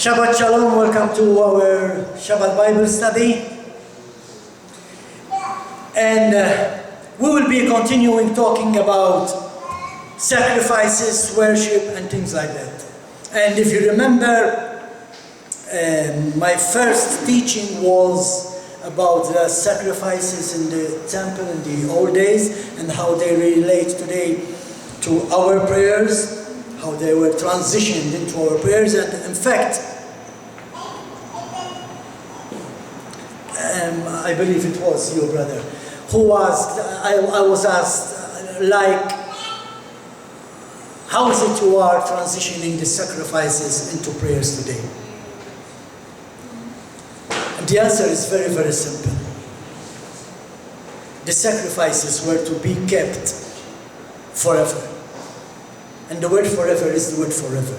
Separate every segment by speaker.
Speaker 1: Shabbat Shalom, welcome to our Shabbat Bible study. And we will be continuing talking about sacrifices, worship, and things like that. And if you remember, my first teaching was about the sacrifices in the temple in the old days and how they relate today to our prayers, how they were transitioned into our prayers. And in fact, I believe it was your brother who asked, I was asked, like, how is it you are transitioning the sacrifices into prayers today? And the answer is very, very simple. The sacrifices were to be kept forever. And the word forever is the word forever.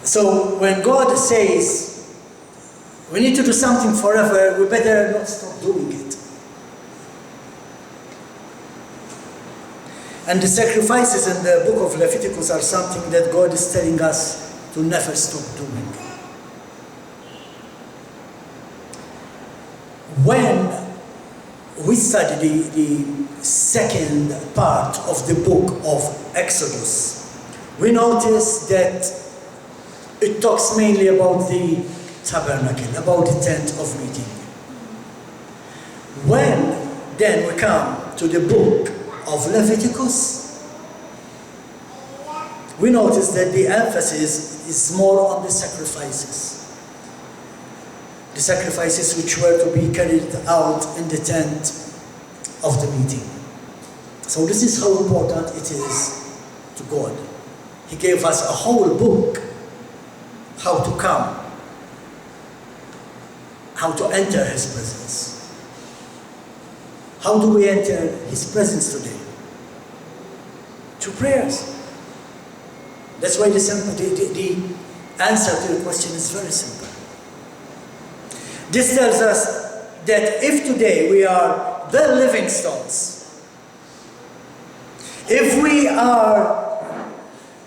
Speaker 1: So when God says, we need to do something forever, we better not stop doing it. And the sacrifices in the book of Leviticus are something that God is telling us to never stop doing. When we study the second part of the book of Exodus, we notice that it talks mainly about the tabernacle, about the tent of meeting. When then we come to the book of Leviticus, we notice that the emphasis is more on the sacrifices. The sacrifices which were to be carried out in the tent of the meeting. So this is how important it is to God. He gave us a whole book, how to come, how to enter His presence. How do we enter His presence today? Through prayers. That's why the answer to the question is very simple. This tells us that if today we are the living stones, if we are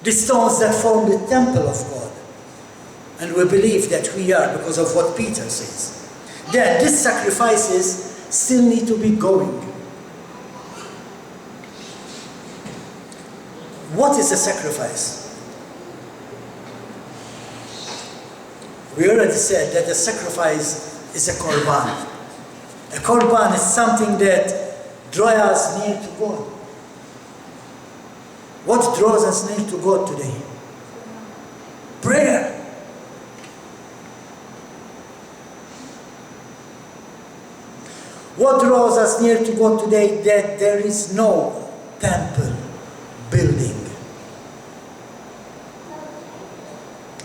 Speaker 1: the stones that form the temple of God, and we believe that we are because of what Peter says, then these sacrifices still need to be going. What is a sacrifice? We already said that a sacrifice is a korban. A korban is something that draws us near to God. What draws us near to God today? Prayer. What draws us near to God today? That there is no temple building.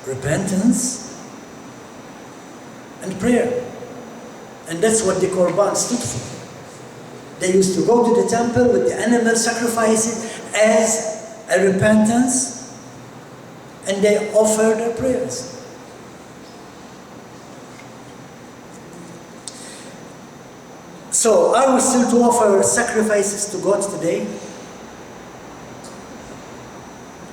Speaker 1: Repentance and prayer. And that's what the korban stood for. They used to go to the temple with the animal sacrifices as a repentance, and they offer their prayers. So, are we still to offer sacrifices to God today?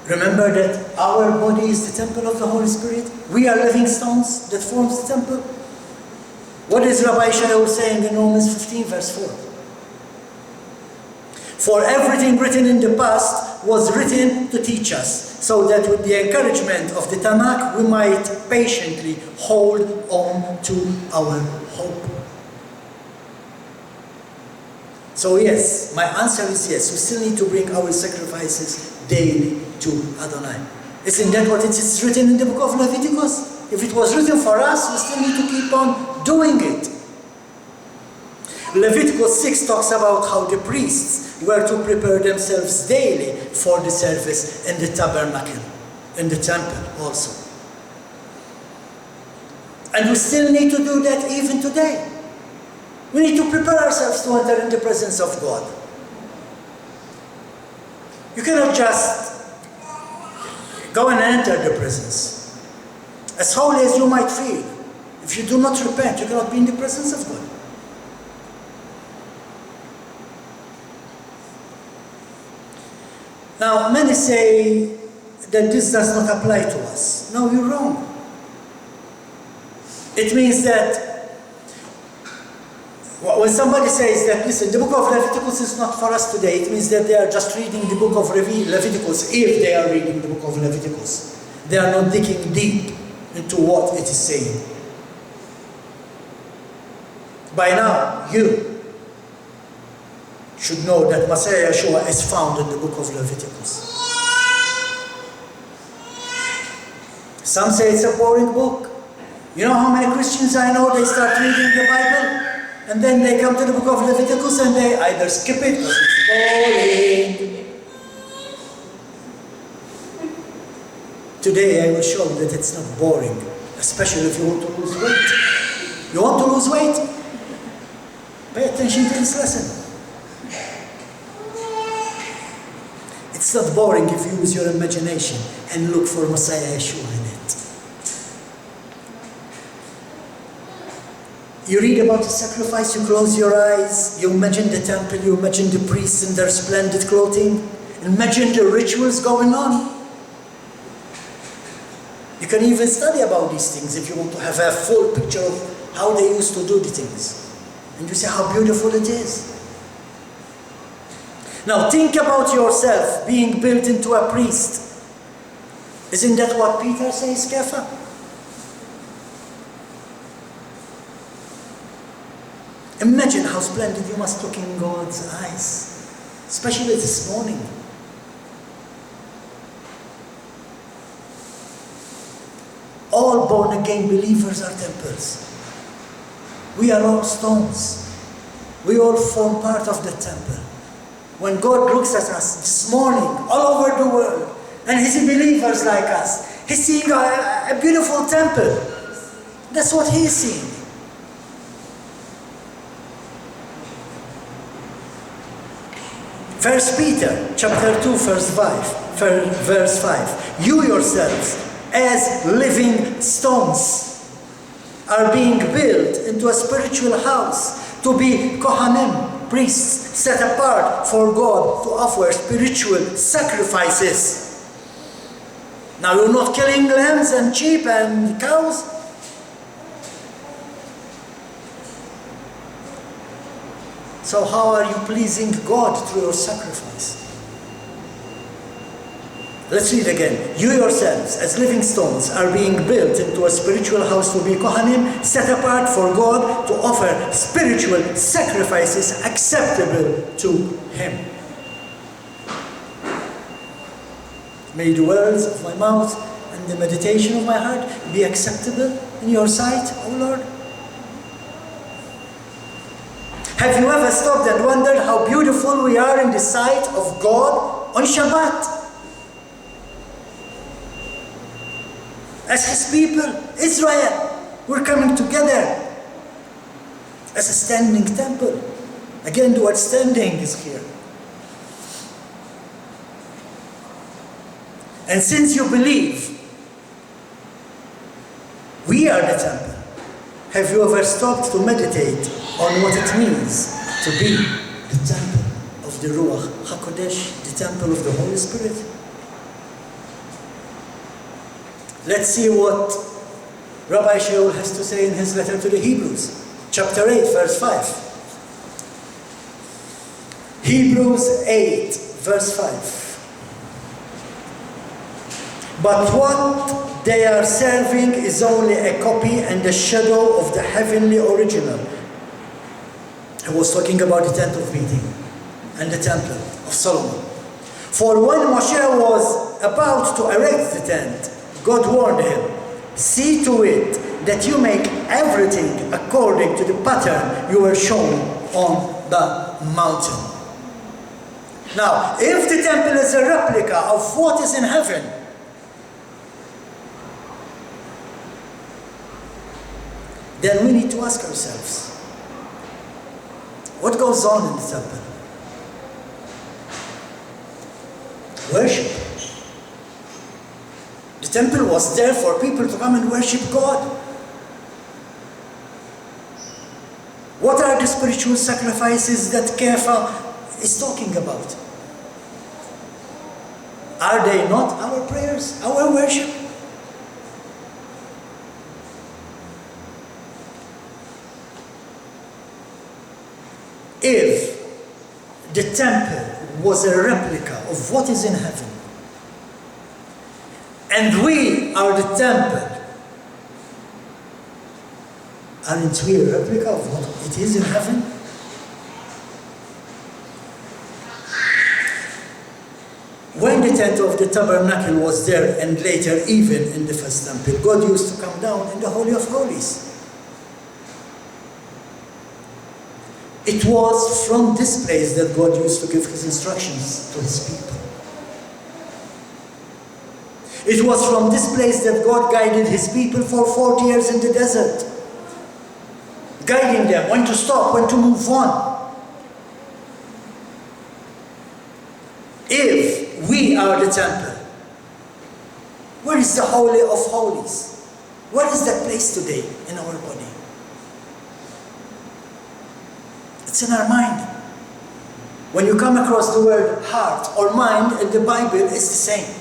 Speaker 1: Remember that our body is the temple of the Holy Spirit. We are living stones that forms the temple. What is Rabbi Shaul saying in Romans 15 verse 4? For everything written in the past was written to teach us, so that with the encouragement of the Tanakh we might patiently hold on to our hope. So yes, my answer is yes, we still need to bring our sacrifices daily to Adonai. Isn't that what it is written in the book of Leviticus? If it was written for us, we still need to keep on doing it. Leviticus 6 talks about how the priests were to prepare themselves daily for the service in the tabernacle, in the temple also. And we still need to do that even today. We need to prepare ourselves to enter in the presence of God. You cannot just go and enter the presence. As holy as you might feel, if you do not repent, you cannot be in the presence of God. Now, many say that this does not apply to us. No, you're wrong. It means that when somebody says that, listen, the book of Leviticus is not for us today, it means that they are just reading the book of Leviticus. If they are reading the book of Leviticus, they are not digging deep into what it is saying. By now, you should know that Messiah Yeshua is found in the book of Leviticus. Some say it's a boring book. You know how many Christians I know, they start reading the Bible, and then they come to the book of Leviticus and they either skip it because it's boring. Today I will show you that it's not boring, especially if you want to lose weight. You want to lose weight? Pay attention to this lesson. It's not boring if you use your imagination and look for Messiah Yeshua in it. You read about the sacrifice, you close your eyes, you imagine the temple, you imagine the priests in their splendid clothing, imagine the rituals going on. You can even study about these things if you want to have a full picture of how they used to do the things. And you see how beautiful it is. Now think about yourself being built into a priest. Isn't that what Peter says, Kefa? Imagine how splendid you must look in God's eyes, especially this morning. All born-again believers are temples. We are all stones. We all form part of the temple. When God looks at us this morning, all over the world, and He sees believers like us, He's seeing a beautiful temple. That's what He is seeing. First Peter chapter 2 verse 5. You yourselves as living stones are being built into a spiritual house to be Kohanim, priests set apart for God to offer spiritual sacrifices. Now you're not killing lambs and sheep and cows. So how are you pleasing God through your sacrifice? Let's read again. You yourselves, as living stones, are being built into a spiritual house to be Kohanim, set apart for God to offer spiritual sacrifices acceptable to Him. May the words of my mouth and the meditation of my heart be acceptable in your sight, O Lord. Have you ever stopped and wondered how beautiful we are in the sight of God on Shabbat? As His people, Israel, we're coming together as a standing temple. Again, the word standing is here. And since you believe we are the temple, have you ever stopped to meditate on what it means to be the temple of the Ruach HaKodesh, the temple of the Holy Spirit? Let's see what Rabbi Shaul has to say in his letter to the Hebrews, chapter 8, verse 5. Hebrews 8, verse 5. But what they are serving is only a copy and a shadow of the heavenly original. He was talking about the tent of meeting and the temple of Solomon. For when Moshe was about to erect the tent, God warned him, see to it that you make everything according to the pattern you were shown on the mountain. Now, if the temple is a replica of what is in heaven, then we need to ask ourselves, what goes on in the temple? Worship. The temple was there for people to come and worship God. What are the spiritual sacrifices that Kefa is talking about? Are they not our prayers, our worship? If the temple was a replica of what is in heaven, and we are the temple, aren't we a replica of what it is in heaven? When the tent of the tabernacle was there, and later even in the first temple, God used to come down in the Holy of Holies. It was from this place that God used to give his instructions to his people. It was from this place that God guided his people for 40 years in the desert, guiding them when to stop, when to move on. If we are the temple, where is the Holy of Holies? Where is that place today in our body? It's in our mind. When you come across the word heart or mind in the Bible, it's the same.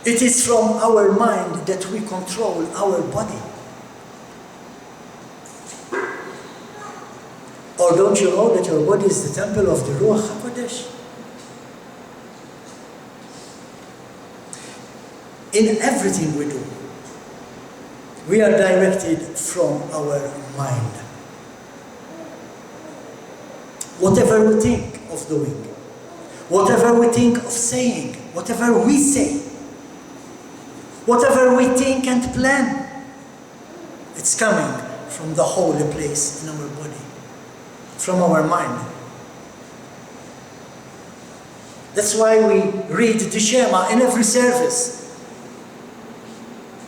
Speaker 1: It is from our mind that we control our body. Or don't you know that your body is the temple of the Ruach HaKodesh? In everything we do, we are directed from our mind. Whatever we think of doing, whatever we think of saying, whatever we say, whatever we think and plan, it's coming from the holy place in our body, from our mind. That's why we read the Shema in every service.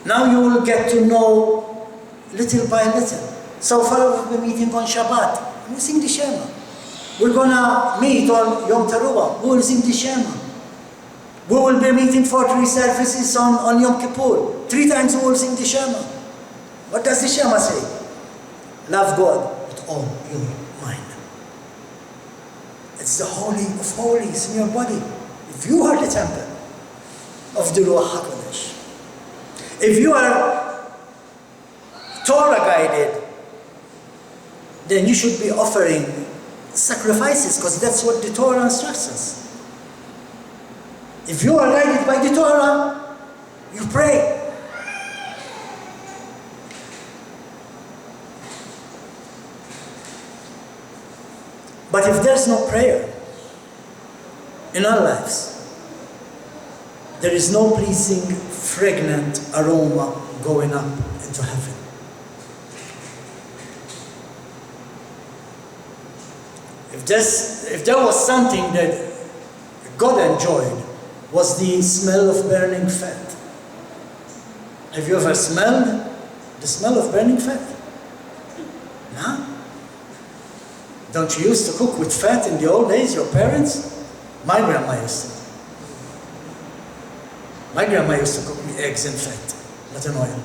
Speaker 1: Now you will get to know little by little. So far we've been meeting on Shabbat. We sing the Shema. We're gonna meet on Yom Teruah. We will sing the Shema. We will be meeting for 3 services on Yom Kippur. 3 times we will sing the Shema. What does the Shema say? Love God with all your mind. It's the Holy of Holies in your body. If you are the temple of the Ruach HaKodesh, if you are Torah guided, then you should be offering sacrifices, because that's what the Torah instructs us. If you are guided by the Torah, you pray. But if there's no prayer in our lives, there is no pleasing, fragrant aroma going up into heaven. If there was something that God enjoyed, was the smell of burning fat. Have you ever smelled the smell of burning fat? No? Don't you used to cook with fat in the old days, your parents? My grandma used to. My grandma used to cook me eggs in fat, not in oil.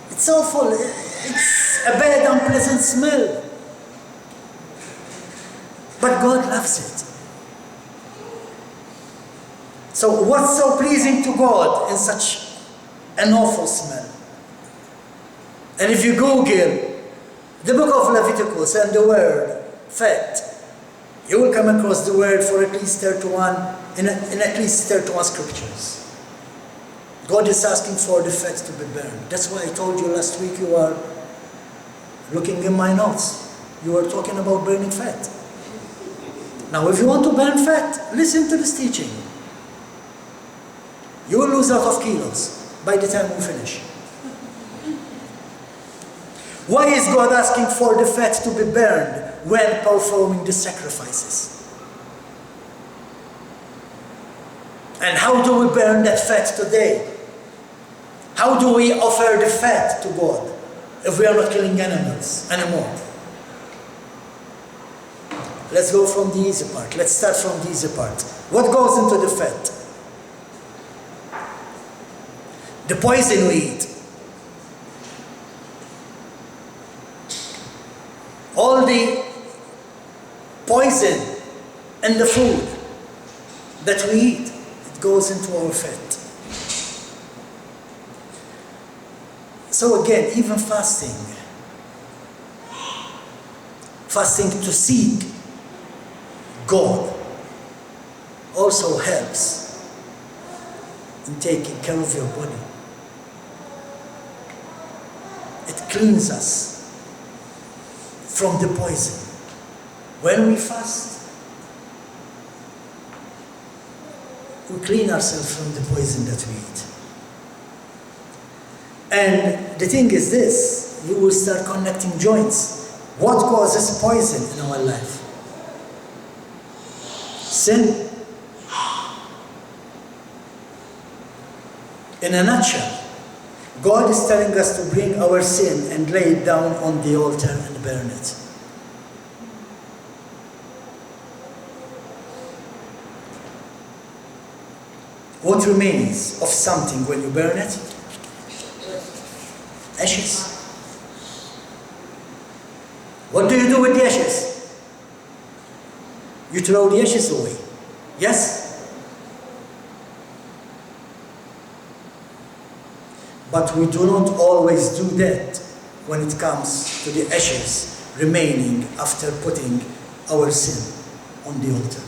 Speaker 1: It's awful. It's a bad, unpleasant smell. But God loves it. So what's so pleasing to God in such an awful smell? And if you Google the book of Leviticus and the word fat, you will come across the word for at least 31, in at least 31 scriptures. God is asking for the fat to be burned. That's why I told you last week, you are looking in my notes. You were talking about burning fat. Now if you want to burn fat, listen to this teaching. You will lose a lot of kilos by the time we finish. Why is God asking for the fat to be burned when performing the sacrifices? And how do we burn that fat today? How do we offer the fat to God if we are not killing animals anymore? Let's go from the easy part. Let's start from the easy part. What goes into the fat? The poison we eat. All the poison in the food that we eat, it goes into our fat. So again, even fasting to seek God also helps in taking care of your body. It cleans us from the poison. When we fast, we clean ourselves from the poison that we eat. And the thing is this, you will start connecting joints. What causes poison in our life? Sin. In a nutshell, God is telling us to bring our sin and lay it down on the altar and burn it. What remains of something when you burn it? Ashes. What do you do with the ashes? You throw the ashes away. Yes? But we do not always do that when it comes to the ashes remaining after putting our sin on the altar.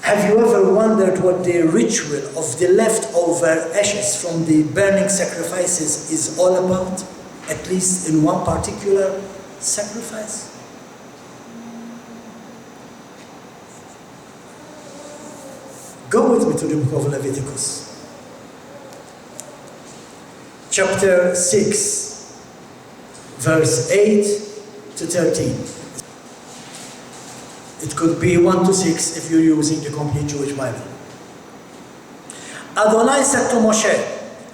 Speaker 1: Have you ever wondered what the ritual of the leftover ashes from the burning sacrifices is all about? At least in one particular sacrifice? Go with me to the book of Leviticus. Chapter 6, verse 8 to 13. It could be 1 to 6 if you're using the complete Jewish Bible. Adonai said to Moshe,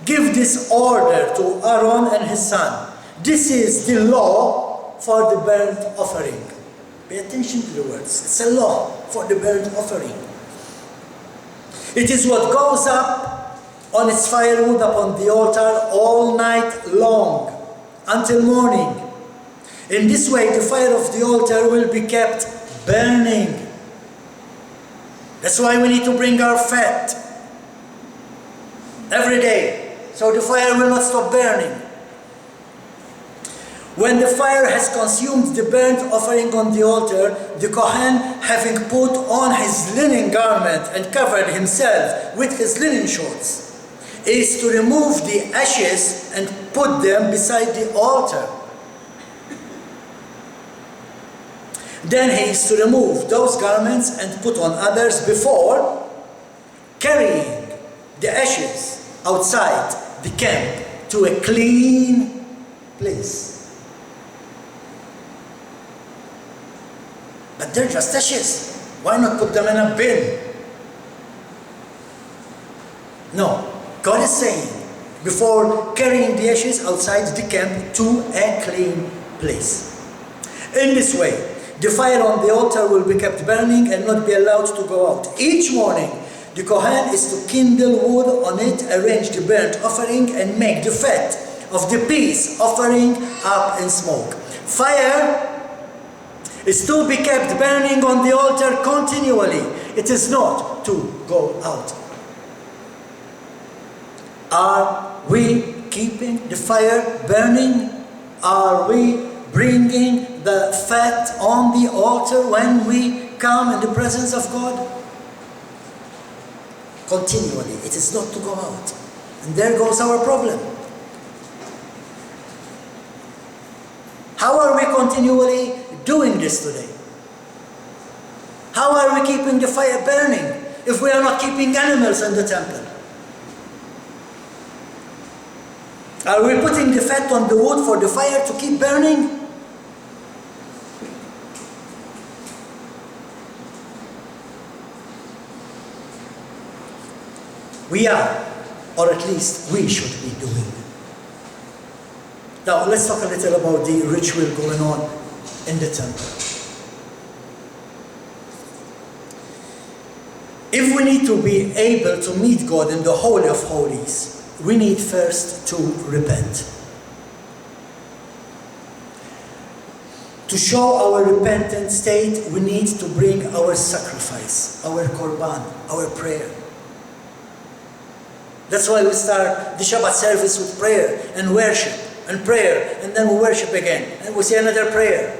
Speaker 1: give this order to Aaron and his son. This is the law for the burnt offering. Pay attention to the words. It's a law for the burnt offering. It is what goes up on its firewood upon the altar all night long until morning. In this way, the fire of the altar will be kept burning. That's why we need to bring our fat every day, so the fire will not stop burning. When the fire has consumed the burnt offering on the altar, the Kohen, having put on his linen garment and covered himself with his linen shorts, is to remove the ashes and put them beside the altar. Then he is to remove those garments and put on others before carrying the ashes outside the camp to a clean place. But they're just ashes. Why not put them in a bin? No. God is saying, before carrying the ashes outside the camp to a clean place. In this way, the fire on the altar will be kept burning and not be allowed to go out. Each morning, the Kohen is to kindle wood on it, arrange the burnt offering, and make the fat of the peace offering up in smoke. Fire is to be kept burning on the altar continually. It is not to go out. Are we keeping the fire burning? Are we bringing the fat on the altar when we come in the presence of God? Continually. It is not to go out. And there goes our problem. How are we continually doing this today? How are we keeping the fire burning if we are not keeping animals in the temple? Are we putting the fat on the wood for the fire to keep burning? We are, or at least we should be doing. Now let's talk a little about the ritual going on in the temple. If we need to be able to meet God in the Holy of Holies, we need first to repent. To show our repentant state, we need to bring our sacrifice, our korban, our prayer. That's why we start the Shabbat service with prayer and worship and prayer, and then we worship again, and we say another prayer.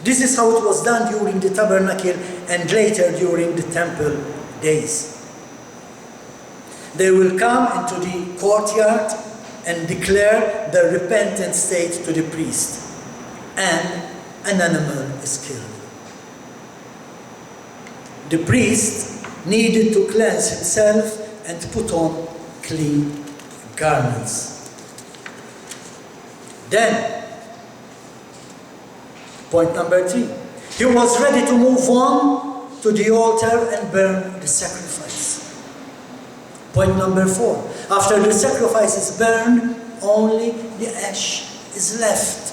Speaker 1: This is how it was done during the tabernacle and later during the temple days. They will come into the courtyard and declare the repentant state to the priest, and an animal is killed. The priest needed to cleanse himself and put on clean garments. Then, point number 3, he was ready to move on to the altar and burn the sacrifice. Point number 4, after the sacrifice is burned, only the ash is left.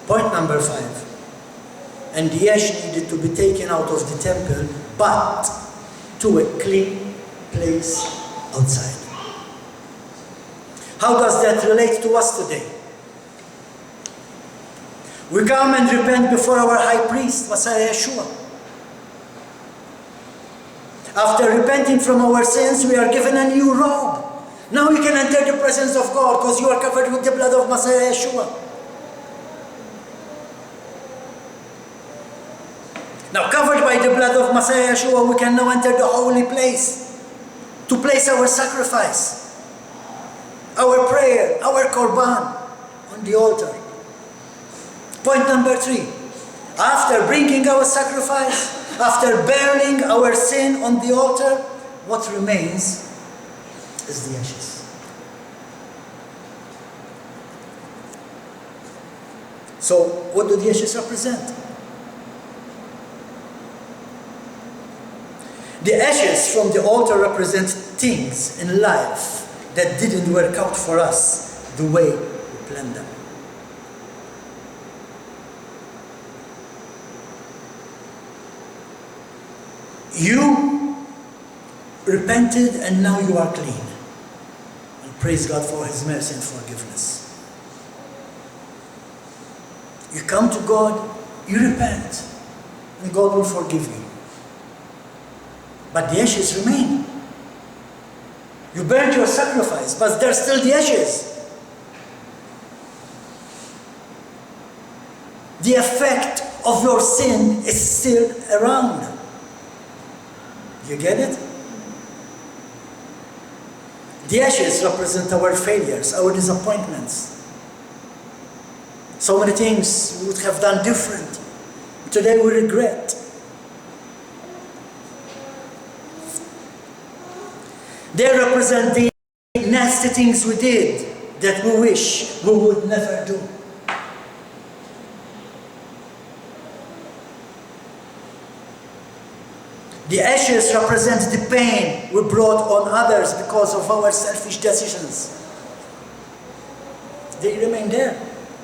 Speaker 1: Point number 5, and the ash needed to be taken out of the temple, but to a clean place outside. How does that relate to us today? We come and repent before our high priest, Messiah Yeshua. After repenting from our sins, we are given a new robe. Now we can enter the presence of God because you are covered with the blood of Messiah Yeshua. Now, covered by the blood of Messiah Yeshua, we can now enter the holy place to place our sacrifice, our prayer, our korban on the altar. Point number 3, after bringing our sacrifice, after burning our sin on the altar, what remains is the ashes. So, what do the ashes represent? The ashes from the altar represent things in life that didn't work out for us the way we planned them. You repented and now you are clean. And praise God for His mercy and forgiveness. You come to God, you repent, and God will forgive you. But the ashes remain. You burned your sacrifice, but there's still the ashes. The effect of your sin is still around. You get it? The ashes represent our failures, our disappointments. So many things we would have done different. Today we regret. They represent the nasty things we did that we wish we would never do. The ashes represent the pain we brought on others because of our selfish decisions. They remain there.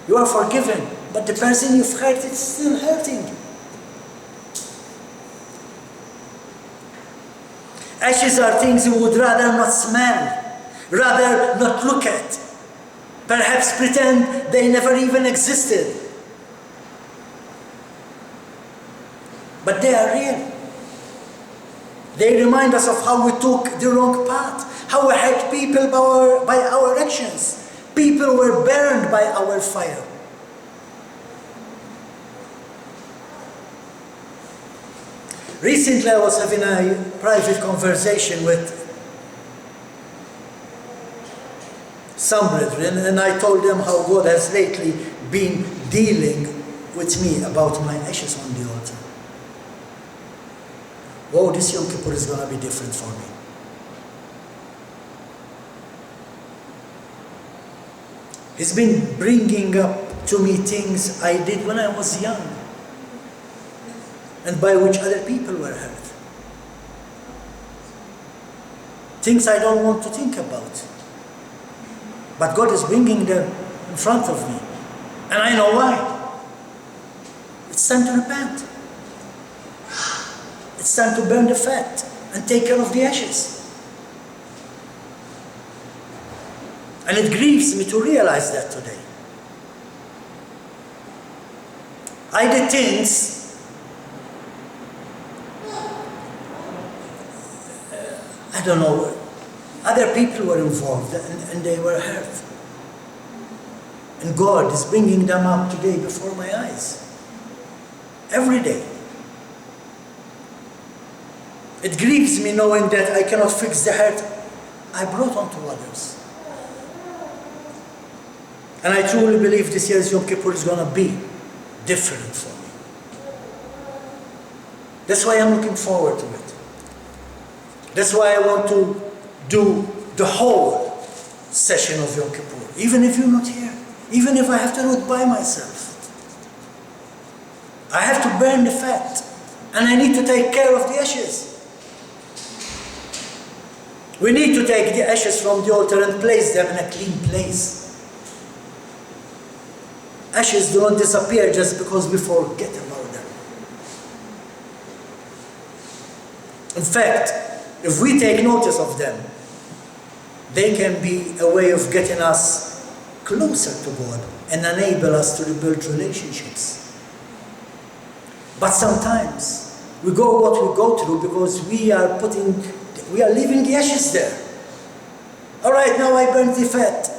Speaker 1: You are forgiven, but the person you've hurt is still hurting. Ashes are things you would rather not smell, rather not look at. Perhaps pretend they never even existed. But they are real. They remind us of how we took the wrong path, how we hurt people by our actions. People were burned by our fire. Recently I was having a private conversation with some brethren, and I told them how God has lately been dealing with me about my ashes on the altar. Oh, this Yom Kippur is going to be different for me. He's been bringing up to me things I did when I was young, and by which other people were hurt. Things I don't want to think about. But God is bringing them in front of me. And I know why. It's time to repent. It's time to burn the fat and take care of the ashes. And it grieves me to realize that today. I did things, I don't know, other people were involved and they were hurt. And God is bringing them up today before my eyes. Every day. It grieves me knowing that I cannot fix the hurt I brought onto others. And I truly believe this year's Yom Kippur is going to be different for me. That's why I'm looking forward to it. That's why I want to do the whole session of Yom Kippur, even if you're not here, even if I have to do it by myself. I have to burn the fat, and I need to take care of the ashes. We need to take the ashes from the altar and place them in a clean place. Ashes do not disappear just because we forget about them. In fact, if we take notice of them, they can be a way of getting us closer to God and enable us to rebuild relationships. But sometimes we go what we go through because we are leaving the ashes there. All right, now I burned the fat.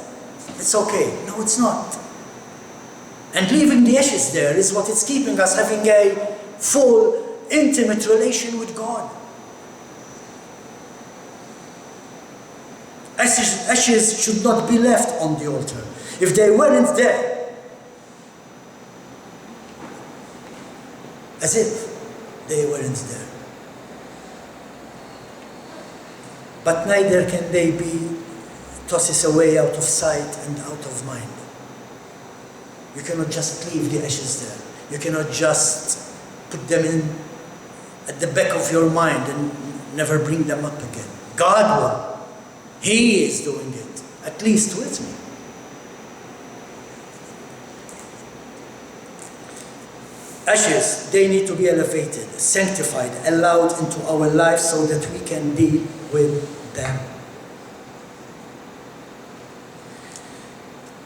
Speaker 1: It's okay. No, it's not. And leaving the ashes there is what is keeping us having a full, intimate relation with God. Ashes should not be left on the altar. If they weren't there, as if they weren't there. But neither can they be tosses away out of sight and out of mind. You cannot just leave the ashes there. You cannot just put them in at the back of your mind and never bring them up again. God will. He is doing it, at least with me. Ashes, they need to be elevated, sanctified, allowed into our lives so that we can deal with them.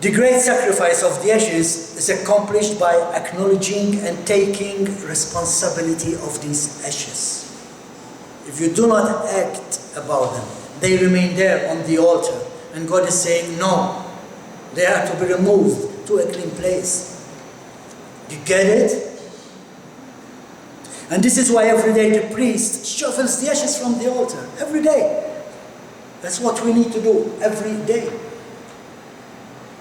Speaker 1: The great sacrifice of the ashes is accomplished by acknowledging and taking responsibility of these ashes. If you do not act about them, they remain there on the altar. And God is saying, no, they are to be removed to a clean place. You get it? And this is why every day the priest shovels the ashes from the altar. Every day. That's what we need to do every day.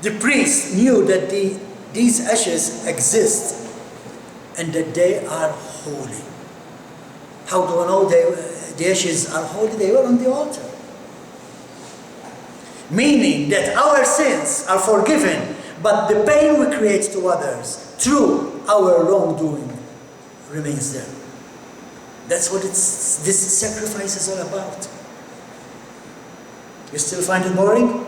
Speaker 1: The priest knew that these ashes exist and that they are holy. How do I know the ashes are holy? They were on the altar. Meaning that our sins are forgiven, but the pain we create to others through our wrongdoing remains there. That's what this sacrifice is all about. You still find it boring?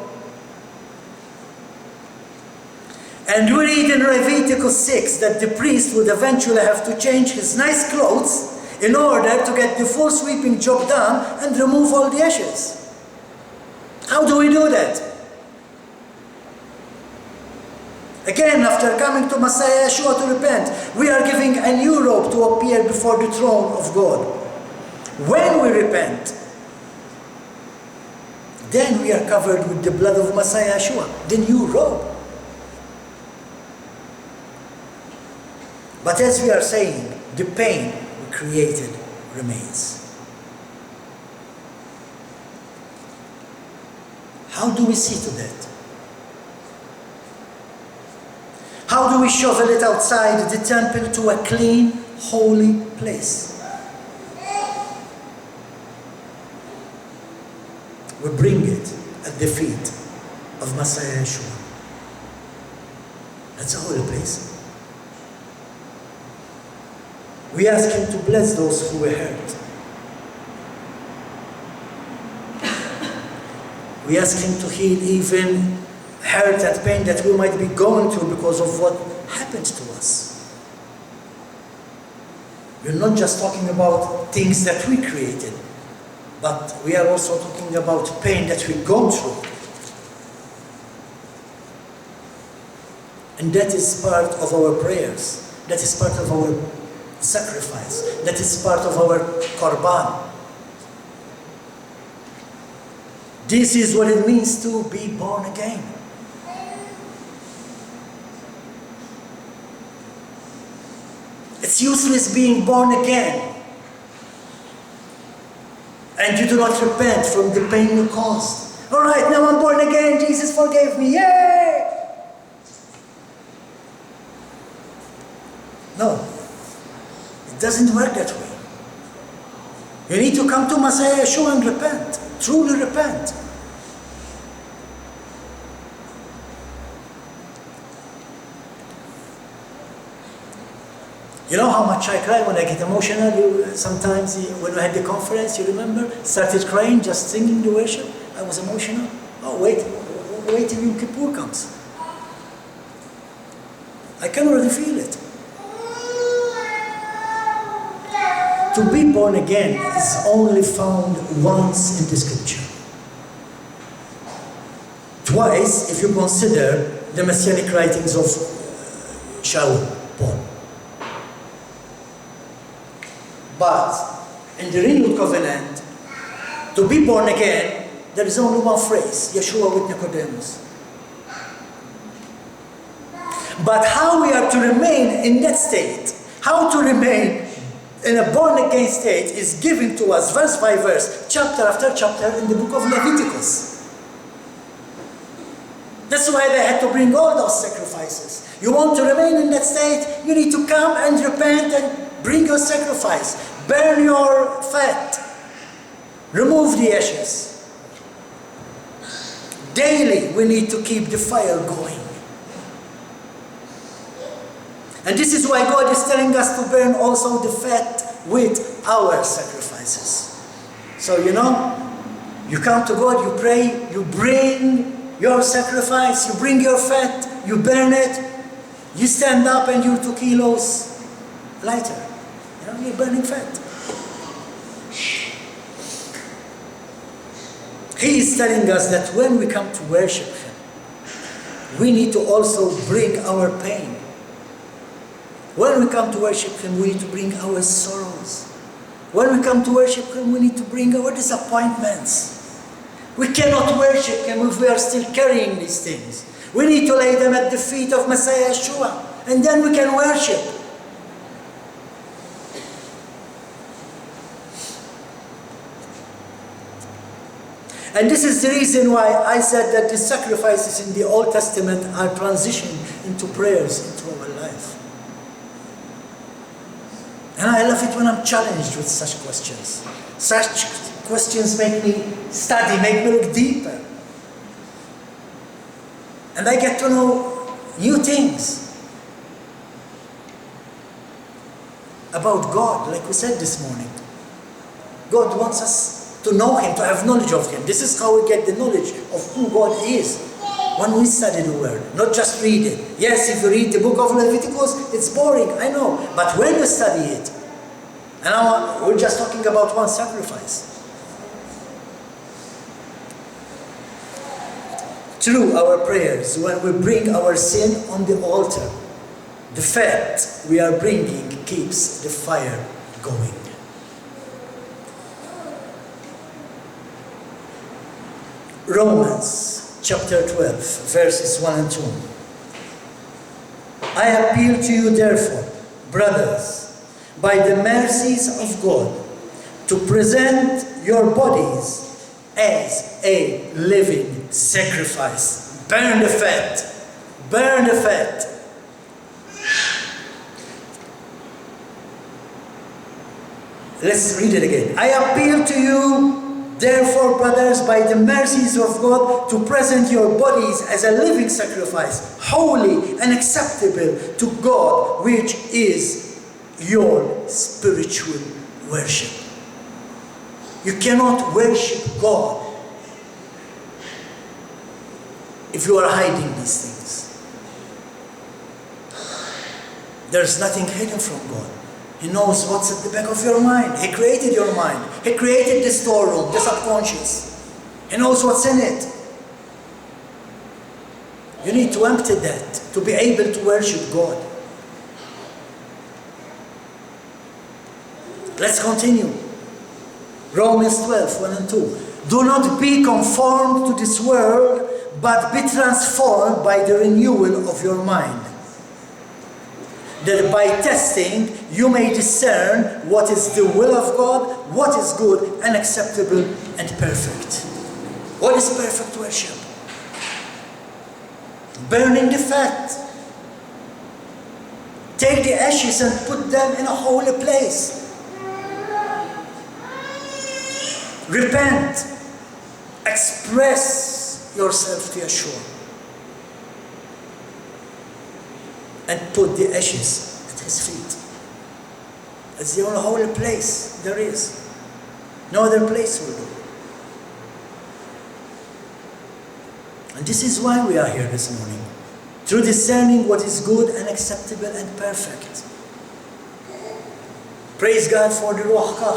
Speaker 1: And we read in Leviticus 6 that the priest would eventually have to change his nice clothes in order to get the full sweeping job done and remove all the ashes. How do we do that? Again, after coming to Messiah Yeshua to repent, we are giving a new robe to appear before the throne of God. When we repent, then we are covered with the blood of Messiah Yeshua, the new robe. But as we are saying, the pain we created remains. How do we see to that? How do we shovel it outside the temple to a clean, holy place? We bring it at the feet of Messiah Yeshua. That's a holy place. We ask Him to bless those who were hurt. We ask Him to heal even hurt and pain that we might be going through because of what happened to us. We're not just talking about things that we created, but we are also talking about pain that we go through. And that is part of our prayers. That is part of our sacrifice. That is part of our korban. This is what it means to be born again. It's useless being born again and you do not repent from the pain you caused. All right, now I'm born again, Jesus forgave me, yay! No, it doesn't work that way. You need to come to Messiah Yeshua and repent, truly repent. You know how much I cry when I get emotional? Sometimes when we had the conference, you remember? Started crying, just singing the worship. I was emotional. Oh, wait till Yom Kippur comes. I can already feel it. To be born again is only found once in the scripture. Twice, if you consider the messianic writings of Shaul, Paul. But in the renewed covenant, to be born again, there is only one phrase, Yeshua with Nicodemus. But how we are to remain in that state, how to remain in a born again state is given to us verse by verse, chapter after chapter in the book of Leviticus. That's why they had to bring all those sacrifices. You want to remain in that state, you need to come and repent and bring your sacrifice. Burn your fat. Remove the ashes. Daily we need to keep the fire going. And this is why God is telling us to burn also the fat with our sacrifices. So you know, you come to God, you pray, you bring your sacrifice, you bring your fat, you burn it, you stand up and you're 2 kilos lighter. You know, you're burning fat. He is telling us that when we come to worship Him, we need to also bring our pain. When we come to worship Him, we need to bring our sorrows. When we come to worship Him, we need to bring our disappointments. We cannot worship Him if we are still carrying these things. We need to lay them at the feet of Messiah Yeshua, and then we can worship. And this is the reason why I said that the sacrifices in the Old Testament are transitioned into prayers into our life. And I love it when I'm challenged with such questions. Such questions make me study, make me look deeper. And I get to know new things about God, like we said this morning. God wants us to know Him, to have knowledge of Him. This is how we get the knowledge of who God is. When we study the Word, not just read it. Yes, if you read the book of Leviticus, it's boring, I know. But when you study it, and now we're just talking about one sacrifice. Through our prayers, when we bring our sin on the altar, the fat we are bringing keeps the fire going. Romans chapter 12, verses 1 and 2. I appeal to you, therefore, brothers, by the mercies of God, to present your bodies as a living sacrifice. Burn the fat. Burn the fat. Let's read it again. I appeal to you, therefore, brothers, by the mercies of God, to present your bodies as a living sacrifice, holy and acceptable to God, which is your spiritual worship. You cannot worship God if you are hiding these things. There's nothing hidden from God. He knows what's at the back of your mind. He created your mind. He created the storeroom, the subconscious. He knows what's in it. You need to empty that to be able to worship God. Let's continue. Romans 12, 1 and 2. Do not be conformed to this world, but be transformed by the renewal of your mind, that by testing you may discern what is the will of God, what is good and acceptable and perfect. What is perfect worship? Burning the fat. Take the ashes and put them in a holy place. Repent. Express yourself to Yeshua. And put the ashes at His feet. It's the only holy place there is. No other place will do. And this is why we are here this morning. Through discerning what is good and acceptable and perfect. Praise God for the Ruach HaKodesh.